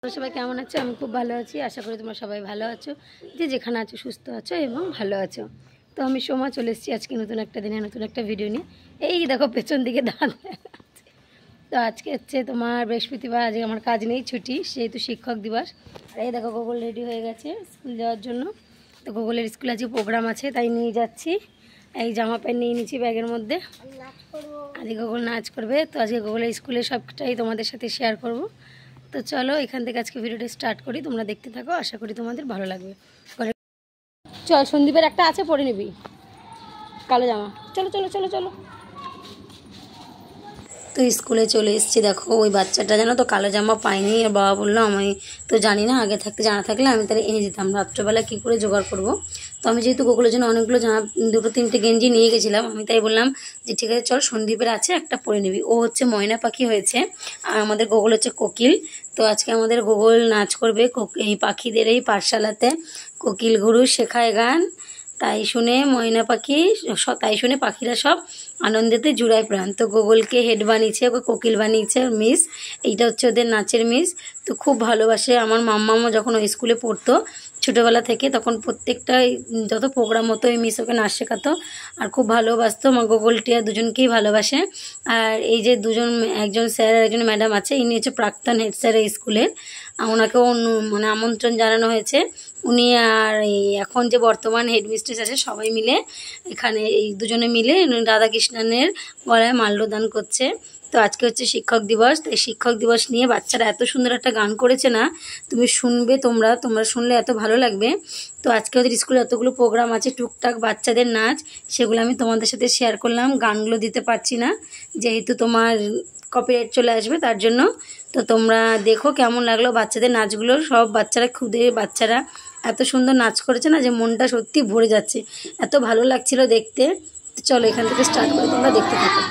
তোমরা সবাই কেমন আছো? আমি খুব ভালো আছি। আশা করি তোমরা সবাই ভালো আছো, যে যেখানে আছো সুস্থ আছো এবং ভালো আছো। তো আমি সোমা চলে এসেছি আজকে নতুন একটা দিনে নতুন একটা ভিডিও নিয়ে। এই দেখো পেছন দিকে দাঁত। তো আজকে হচ্ছে তোমার বৃহস্পতিবার, আজকে আমার কাজ নেই, ছুটি, সেহেতু শিক্ষক দিবস। আর এই দেখো গুগল রেডি হয়ে গেছে স্কুল যাওয়ার জন্য। তো গুগলের স্কুলে আজকে প্রোগ্রাম আছে, তাই নিয়ে যাচ্ছি। এই জামা প্যান্ট নিয়ে নিচ্ছি ব্যাগের মধ্যে। আজকে গুগল নাচ করবে, তো আজকে গুগলের স্কুলে সবটাই তোমাদের সাথে শেয়ার করব। তো চলো এখান থেকে আজকে ভিডিওটা স্টার্ট করি, তোমরা দেখতে থাকো, আশা করি তোমাদের ভালো লাগবে। চল, সন্দীপের একটা আছে, পরে নিবি কালো জামা। চলো চলো চলো চলো। তো স্কুলে চলে এসেছি, দেখো ওই বাচ্চাটা জানো তো কালো জামা পাইনি। আর বাবা বললো, আমি তো জানি না, আগে থাকতে জানা থাকলে আমি তাহলে এনে দিতাম, রাত্রেবেলা কী করে জোগাড় করব। তো আমি যেহেতু গোকুলের জন্য অনেকগুলো জামা, দুটো তিনটে গেঞ্জি নিয়ে গেছিলাম, আমি তাই বললাম যে ঠিক আছে চল, সন্দীপের আছে একটা পরে নিবি। ও হচ্ছে ময়না পাখি হয়েছে, আর আমাদের গোকুল হচ্ছে কোকিল। তো আজকে আমাদের গোকুল নাচ করবে এই পাখিদের এই পাঠশালাতে। কোকিল গুরু শেখায় গান, তাই শুনে ময়না পাখি, তাই শুনে পাখিরা সব আনন্দেতে জুড়ায় প্রাণ। তো গোগলকে হেড বানিয়েছে, ওকে কোকিল বানিয়েছে মিস। এইটা হচ্ছে ওদের নাচের মিস। তো খুব ভালোবাসে। আমার মাম্মামও যখন ওই স্কুলে পড়তো ছোটোবেলা থেকে, তখন প্রত্যেকটা যত প্রোগ্রাম হতো ওই মিস ওকে নাচ শেখাতো, আর খুব ভালোবাসতো। মা গোগলটিয়া দুজনকেই ভালোবাসে। আর এই যে দুজন, একজন স্যার আর একজন ম্যাডাম আছে, ইনি হচ্ছে প্রাক্তন হেড স্যার এই স্কুলের। ওনাকেও মানে আমন্ত্রণ জানানো হয়েছে। উনি আর এই এখন যে বর্তমান হেডমিস্ট্রেস আছে, সবাই মিলে এখানে এই দুজনে মিলে রাধাকৃষ্ণনের গলায় মাল্যদান করছে। তো আজকে হচ্ছে শিক্ষক দিবস, তাই শিক্ষক দিবস নিয়ে বাচ্চারা এত সুন্দর একটা গান করেছে না, তুমি শুনবে, তোমরা শুনলে এত ভালো লাগবে। তো আজকে ওদের স্কুলে এতগুলো প্রোগ্রাম আছে, টুকটাক বাচ্চাদের নাচ, সেগুলো আমি তোমাদের সাথে শেয়ার করলাম। গানগুলো দিতে পারছি না যেহেতু তোমার কপিরাইট চলে আসবে, তার জন্য। তো তোমরা দেখো কেমন লাগলো বাচ্চাদের নাচগুলো। সব বাচ্চারা, খুদে বাচ্চারা এত সুন্দর নাচ করেছে না, যে মনটা সত্যি ভরে যাচ্ছে, এত ভালো লাগছিল দেখতে। তো চলো এখান থেকে স্টার্ট করে তোমরা দেখতে থাকো।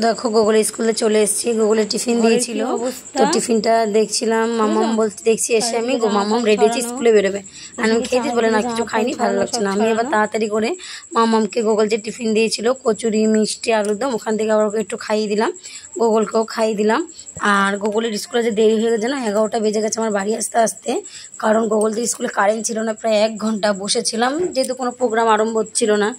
দেখো গুগলের স্কুলে চলে এসেছি, গুগলের টিফিন দিয়েছিল, তো টিফিনটা দেখছিলাম। মামাম বলতে দেখছি এসে আমি মামাম রেডি হচ্ছে স্কুলে বেরোবে, আর আমি খেতে বলে না কিছু খাইনি, ভালো লাগছে না। আমি এবার তাড়াতাড়ি করে মামামকে গুগল যে টিফিন দিয়েছিল কচুরি মিষ্টি আলুরদম, ওখান থেকে আবার ওকে একটু খাইয়ে দিলাম, গুগলকেও খাইয়ে দিলাম। আর গুগলের স্কুলে যে দেরি হয়ে গেছে না, 11টা বেজে গেছে আমার বাড়ি আসতে আসতে, কারণ গুগলদের স্কুলে কারেন্ট ছিল না। প্রায় 1 ঘন্টা বসেছিলাম, যেহেতু কোনো প্রোগ্রাম আরম্ভ হচ্ছিল না।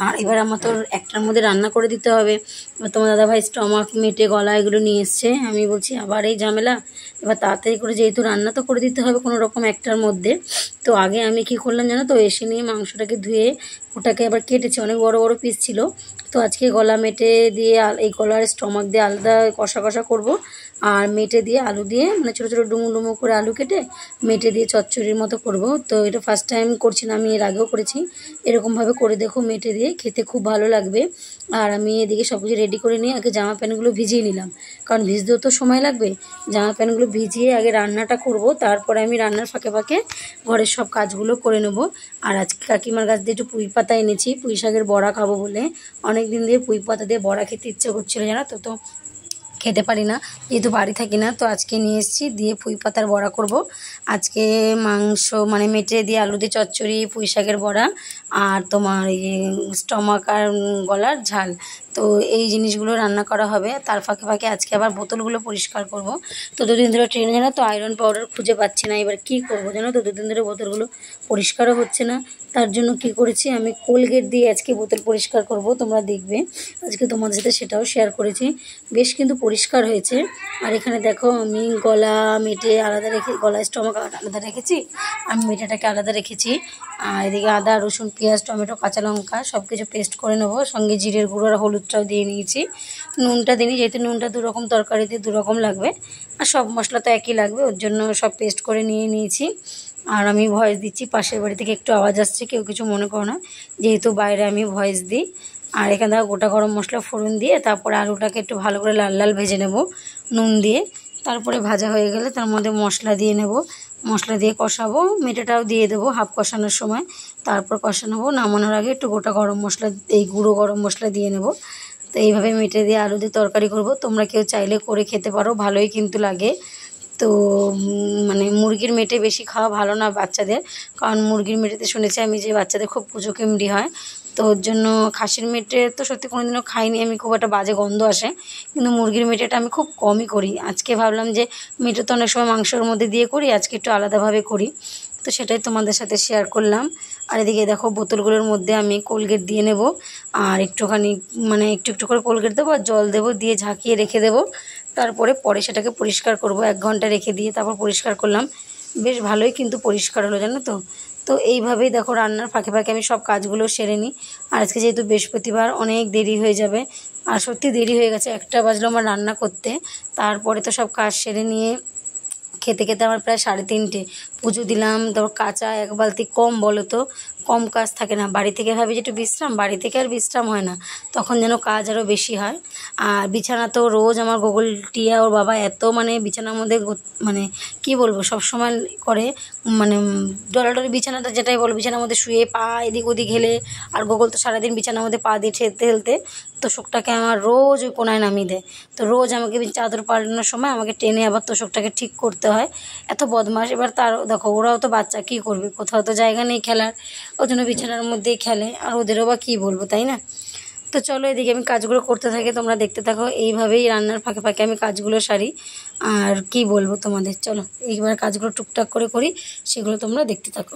আর এবার আমার তো 1টার মধ্যে রান্না করে দিতে হবে। এবার তোমার দাদাভাই স্টমাক মেটে গলা এগুলো নিয়ে এসছে, আমি বলছি আবার এই ঝামেলা। এবার তাড়াতাড়ি করে যেহেতু রান্না তো করে দিতে হবে কোনো রকম 1টার মধ্যে, তো আগে আমি কি করলাম জানো তো, এসে নিয়ে মাংসটাকে ধুয়ে ওটাকে আবার কেটেছি, অনেক বড় বড় পিস ছিল। তো আজকে গলা মেটে দিয়ে এই গলার স্টমাক দিয়ে আলাদা কষা কষা করব, আর মেটে দিয়ে আলু দিয়ে মানে ছোটো ছোটো ডুমো ডুমো করে আলু কেটে মেটে দিয়ে চচ্চড়ির মতো করব। তো এটা ফার্স্ট টাইম করছি না, আমি এর আগেও করেছি। এরকমভাবে করে দেখো, মেটে দিয়ে খেতে খুব ভালো লাগবে। আর আমি এদিকে সব কিছু রেডি করে নিয়ে আগে জামা প্যান্টগুলো ভিজিয়ে নিলাম, কারণ ভিজতেও তো সময় লাগবে। জামা প্যান্টগুলো ভিজিয়ে আগে রান্নাটা করব, তারপরে আমি রান্নার ফাঁকে ফাঁকে ঘরের সব কাজগুলো করে নেব। আর আজকে কাকিমার গাছ দিয়ে একটু পুঁই পাতা এনেছি, পুঁই শাকের বড়া খাবো বলে। অনেক দিন দিয়ে পুঁই পাতা দিয়ে বড়া খেতে ইচ্ছে করছিল জানো তো, তো খেতে পারি না যেহেতু বাড়ি থাকি না, তো আজকে নিয়ে এসেছি, দিয়ে পুঁই পাতার বড়া করব। আজকে মাংস মানে মেটে দিয়ে আলু দিয়ে চচ্চড়ি, পুঁই শাকের বড়া, আর তোমার স্টমাক আর গলার ঝাল, তো এই জিনিসগুলো রান্না করা হবে। তার ফাঁকে ফাঁকে আজকে আবার বোতলগুলো পরিষ্কার করব। তো দুদিন ধরে ট্রেনে জানো তো আয়রন পাউডার খুঁজে পাচ্ছি না, এবার কি করব জানো তো, দুদিন ধরে বোতলগুলো পরিষ্কারও হচ্ছে না। তার জন্য কি করেছি, আমি কোলগেট দিয়ে আজকে বোতল পরিষ্কার করব, তোমরা দেখবে আজকে তোমাদের সাথে সেটাও শেয়ার করেছি। বেশ কিন্তু পরিষ্কার হয়েছে। আর এখানে দেখো আমি গলা মেটে আলাদা রেখে, গলা স্টমাক আলাদা রেখেছি, আমি মেটেটাকে আলাদা রেখেছি। আর এদিকে আদা রসুন পেঁয়াজ টমেটো কাঁচা লঙ্কা সব কিছু পেস্ট করে নেবো, সঙ্গে জিরের গুঁড়ো আর হলুদটাও দিয়ে নিয়েছি। নুনটা দিই, যেহেতু নুনটা 2 রকম তরকারিতে 2 রকম লাগবে, আর সব মশলা তো একই লাগবে, ওর জন্য সব পেস্ট করে নিয়েছি। আর আমি ভয়েস দিচ্ছি, পাশের বাড়ি থেকে একটু আওয়াজ আসছে, কেউ কিছু মনে করো না, যেহেতু বাইরে আমি ভয়েস দিই। আর এখানে দেখো গোটা গরম মশলা ফোড়ন দিয়ে তারপরে আলুটাকে একটু ভালো করে লাল লাল ভেজে নেব নুন দিয়ে। তারপরে ভাজা হয়ে গেলে তার মধ্যে মশলা দিয়ে নেব, মশলা দিয়ে কষাবো, মেটেটাও দিয়ে দেবো হাফ কষানোর সময়। তারপর কষানো নামানোর আগে একটু গোটা গরম মশলা, এই গুঁড়ো গরম মশলা দিয়ে নেব। তো এইভাবে মেটে দিয়ে আলু দিয়ে তরকারি করব, তোমরা কেউ চাইলে করে খেতে পারো, ভালোই কিন্তু লাগে। তো মানে মুরগির মেটে বেশি খাওয়া ভালো না বাচ্চাদের, কারণ মুরগির মেটেতে শুনেছি আমি যে বাচ্চাদের খুব পুজো কেমড়ি হয়। তো ওর জন্য খাসির মেটে তো সত্যি কোনোদিনও খাইনি আমি, খুব একটা বাজে গন্ধ আসে, কিন্তু মুরগির মেটেটা আমি খুব কমই করি। আজকে ভাবলাম যে মেটে তো অনেক সময় মাংসের মধ্যে দিয়ে করি, আজকে একটু আলাদাভাবে করি, তো সেটাই তোমাদের সাথে শেয়ার করলাম। আর এদিকে দেখো বোতলগুলোর মধ্যে আমি কোলগেট দিয়ে নেব, আর একটুখানি মানে একটু একটু করে কোলগেট দেবো আর জল দেবো, দিয়ে ঝাঁকিয়ে রেখে দেবো। পরে সেটাকে পরিষ্কার করব, 1 ঘন্টা রেখে দিয়ে তারপর পরিষ্কার করলাম, বেশ ভালোই কিন্তু পরিষ্কার হলো জানো তো। তো এইভাবেই দেখো রান্নার ফাঁকে ফাঁকে আমি সব কাজগুলো সেরে নিই। আর আজকে যেহেতু বৃহস্পতিবার অনেক দেরি হয়ে যাবে, আর সত্যি দেরি হয়ে গেছে, 1টা বাজলো আমার রান্না করতে। তারপরে তো সব কাজ সেরে নিয়ে খেতে খেতে আমার প্রায় 3:30 পুজো দিলাম, তারপর কাঁচা 1 বালতি, কম বলো তো, কম কাজ থাকে না বাড়ি থেকে, ভাবি যে একটু বিশ্রাম, বাড়ি থেকে আর বিশ্রাম হয় না, তখন যেন কাজ আরও বেশি হয়। আর বিছানা তো রোজ আমার গোগল টিয়া ওর বাবা এত মানে বিছানার মধ্যে মানে কি বলবো সব সময় করে, মানে ডলাডলি বিছানাটা যেটাই বলো, বিছানার মধ্যে শুয়ে পা এদিক ওদিক হেলে, আর গোগল তো সারাদিন বিছানার মধ্যে পা দিয়ে ঠেলতে ঠেলতে তোষকটাকে আমার রোজ ওই কোনায় নামিয়ে দেয়। তো রোজ আমাকে চাদর পাল্টানোর সময় আমাকে টেনে আবার তোষকটাকে ঠিক করতে হয়, এত বদমাশ। এবার তার দেখো ওরাও তো বাচ্চা, কী করবে, কোথাও তো জায়গা নেই খেলার, ওই জন্য বিছানার মধ্যেই খেলে, আর ওদেরও বা কী বলবো, তাই না। তো চলো এদিকে আমি কাজগুলো করতে থাকি, তোমরা দেখতে থাকো, এইভাবেই রান্নার ফাঁকে ফাঁকে আমি কাজগুলো সারি। আর কি বলবো তোমাদের, চলো এইবার কাজগুলো টুকটাক করে করি, সেগুলো তোমরা দেখতে থাকো।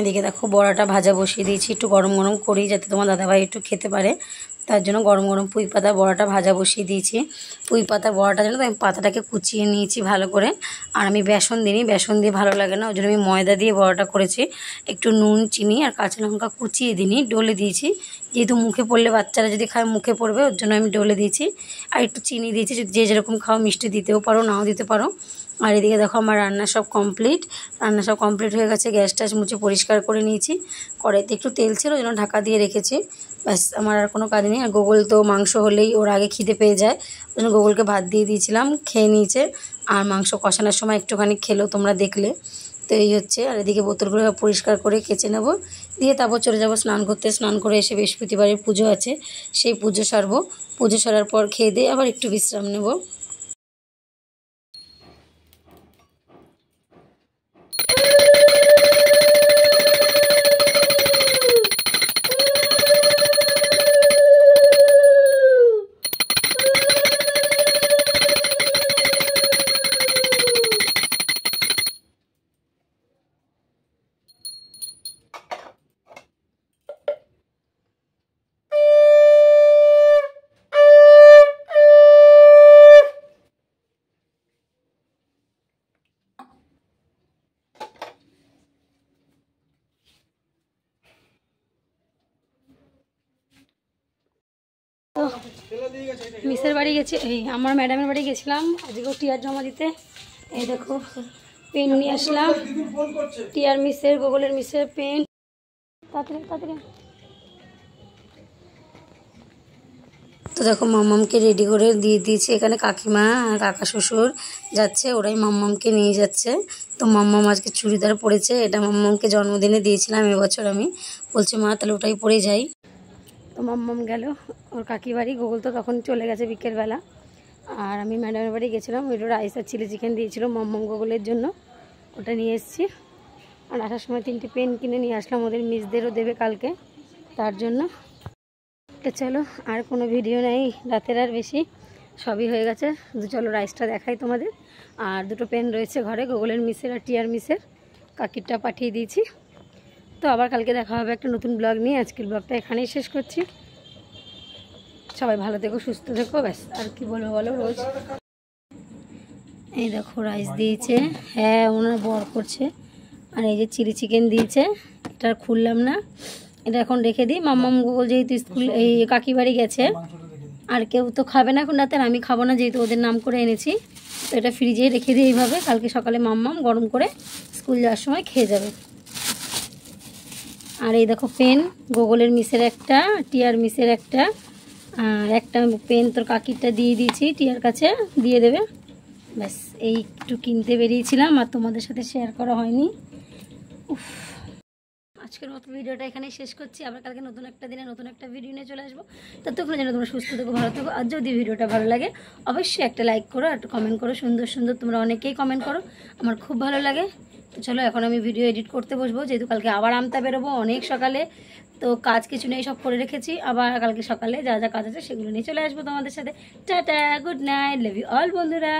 এদিকে দেখো বড়াটা ভাজা বসিয়ে দিয়েছি, একটু গরম গরম করেই যাতে তোমার দাদাভাই একটু খেতে পারে, তার জন্য গরম গরম পুঁই পাতার বড়াটা ভাজা বসিয়ে দিয়েছি। পুঁই পাতার বড়াটা জানো তো আমি পাতাটাকে কুচিয়ে নিয়েছি ভালো করে, আর আমি বেসন দিইনি, বেসন দিয়ে ভালো লাগে না, ওই জন্য আমি ময়দা দিয়ে বড়াটা করেছি। একটু নুন চিনি আর কাঁচা লঙ্কা কুচিয়ে দিইনি, ডলে দিয়েছি, যেহেতু মুখে পড়লে বাচ্চারা যদি খায় মুখে পড়বে, ওর জন্য আমি ডলে দিয়েছি। আর একটু চিনি দিয়েছি, যে যেরকম খাও মিষ্টি দিতেও পারো নাও দিতে পারো। আর এদিকে দেখো আমার রান্না সব কমপ্লিট হয়ে গেছে। গ্যাস ট্যাস মুছে পরিষ্কার করে নিয়েছি। কড়াইতে একটু তেল ছিল, ওই জন্য ঢাকা দিয়ে রেখেছি। ব্যাস, আমার আর কোনো কাজ নেই। আর গোগল তো মাংস হলেই ওর আগে খিদে পেয়ে যায়, ওই জন্য গোগলকে ভাত দিয়ে দিয়েছিলাম, খেয়ে নিয়েছে। আর মাংস কষানোর সময় একটুখানি খেলো, তোমরা দেখলে তো। এই হচ্ছে। আর এদিকে বোতলগুলো পরিষ্কার করে কেচে নেব, দিয়ে তারপর চলে যাব স্নান করতে। স্নান করে এসে বৃহস্পতিবারের পুজো আছে, সেই পুজো সারবো। পুজো সারার পর খেয়ে দিয়ে আবার একটু বিশ্রাম নেব। মিসের বাড়ি গেছি, এই আমার ম্যাডামের বাড়ি গেছিলাম আজকেও টিয়ার জমা দিতে। এই দেখো পেন নিয়ে আসলাম, টিয়ার মিসের, গোগলের মিসের পেন। তাড়াতাড়ি তাড়াতাড়ি। তো দেখো মাম্মামকে রেডি করে দিয়ে দিয়েছি। এখানে কাকিমা আর কাকা শ্বশুর যাচ্ছে, ওরাই মাম্মামকে নিয়ে যাচ্ছে। তো মাম্মাম আজকে চুড়িদার পরেছে, এটা মাম্মামকে জন্মদিনে দিয়েছিলাম এবছর আমি। বলছে মা তাহলে ওটাই পরে যাই। তো মাম্মাম গেল ওর কাকি বাড়ি, গোগল তো তখন চলে গেছে বিকেলবেলা। আর আমি ম্যাডামের বাড়ি গেছিলাম, ওইটা রাইস আর চিলি চিকেন দিয়েছিল মাম্মাম গোগলের জন্য, ওটা নিয়ে এসেছি। আর আসার সময় 3টে পেন কিনে নিয়ে আসলাম, ওদের মিসদেরও দেবে কালকে, তার জন্য। তো চলো, আর কোনো ভিডিও নেই রাতের, আর বেশি সবই হয়ে গেছে। চলো রাইসটা দেখাই তোমাদের। আর 2টো পেন রয়েছে ঘরে, গোগলের মিসের আর টিয়ার মিসের, কাকিরটা পাঠিয়ে দিয়েছি। তো আবার কালকে দেখা হবে একটা নতুন ব্লগ নিয়ে। আজকের ব্লগটা এখানেই শেষ করছি। সবাই ভালো থেকো, সুস্থ থেকো, ব্যাস আর কি বলবো বলো। রোজ এই দেখো রাইস দিয়েছে, হ্যাঁ ওনার বর করছে। আর এই যে চিলি চিকেন দিয়েছে, এটা খুললাম না, এটা এখন রেখে দিই। মাম্মাম গোগল যেহেতু স্কুল এই কাকি বাড়ি গেছে, আর কেউ তো খাবে না এখন রাতে, আমি খাবো না যেহেতু ওদের নাম করে এনেছি। তো এটা ফ্রিজে রেখে দিই এইভাবে, কালকে সকালে মাম্মাম গরম করে স্কুল যাওয়ার সময় খেয়ে যাবে। আর এই দেখো পেন, গোগলের মিসের একটা, টিয়ার মিসের একটা। আর একটা পেন তোর কাকিরটা দিয়ে দিয়েছি, টিয়ার কাছে দিয়ে দেবে। ব্যাস এই একটু কিনতে বেরিয়েছিলাম, আর তোমাদের সাথে শেয়ার করা হয়নি। উফ, আজকের মতো ভিডিওটা এখানেই শেষ করছি। আবার কালকে নতুন একটা দিনে নতুন একটা ভিডিও নিয়ে চলে আসবো। ততক্ষণ যেন তোমরা সুস্থ থেকো, ভালো থেকো। আর যদি ভিডিওটা ভালো লাগে অবশ্যই একটা লাইক করো, একটা কমেন্ট করো। সুন্দর সুন্দর তোমরা অনেকেই কমেন্ট করো, আমার খুব ভালো লাগে। তো চলো এখন আমি ভিডিও এডিট করতে বসবো, যেহেতু কালকে আবার আমতা বেরোবো অনেক সকালে। তো কাজ কিছু নেই, সব করে রেখেছি। আবার কালকে সকালে যা যা কাজ আছে সেগুলো নিয়ে চলে আসবো তোমাদের সাথে। Tata, good night, love you all বন্ধুরা।